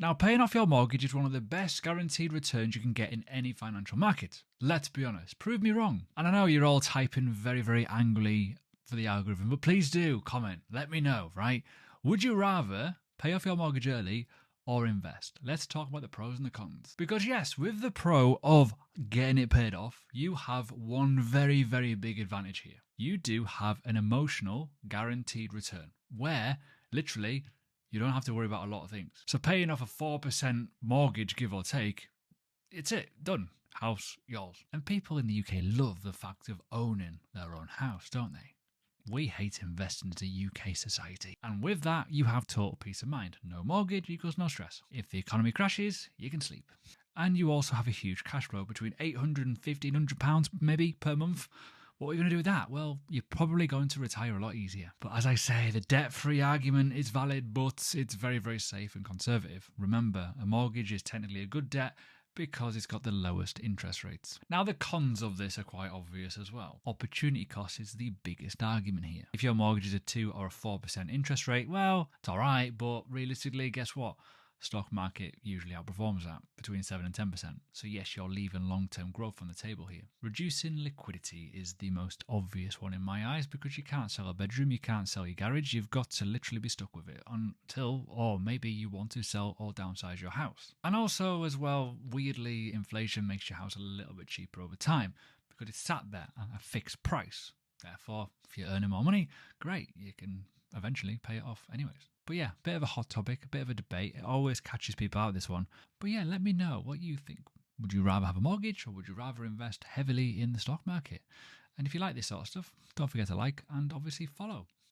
Now, paying off your mortgage is one of the best guaranteed returns you can get in any financial market. Let's be honest, prove me wrong. And I know you're all typing very, very angrily for the algorithm, but please do comment, let me know, right? Would you rather pay off your mortgage early or invest? Let's talk about the pros and the cons. Because yes, with the pro of getting it paid off, you have one very, very big advantage here. You do have an emotional guaranteed return where literally you don't have to worry about a lot of things. So paying off a 4% mortgage, give or take, it's it, done. House, yours. And people in the UK love the fact of owning their own house, don't they? We hate investing into UK society. And with that, you have total peace of mind. No mortgage equals no stress. If the economy crashes, you can sleep. And you also have a huge cash flow between £800 and £1,500 maybe per month. What are you going to do with that? Well, you're probably going to retire a lot easier. But as I say, the debt-free argument is valid, but it's very, very safe and conservative. Remember, a mortgage is technically a good debt because it's got the lowest interest rates. Now, the cons of this are quite obvious as well. Opportunity cost is the biggest argument here. If your mortgage is a 2 or a 4% interest rate, well, it's all right, but realistically, guess what? Stock market usually outperforms that, between 7 and 10%. So yes, you're leaving long-term growth on the table here. Reducing liquidity is the most obvious one in my eyes because you can't sell a bedroom, you can't sell your garage, you've got to literally be stuck with it until, or maybe you want to sell or downsize your house. And also as well, weirdly, inflation makes your house a little bit cheaper over time because it's sat there at a fixed price. Therefore, if you're earning more money, great, you can eventually pay it off anyways. But yeah, bit of a hot topic, a bit of a debate. It always catches people out, this one. But yeah, let me know what you think. Would you rather have a mortgage or would you rather invest heavily in the stock market? And if you like this sort of stuff, don't forget to like and obviously follow.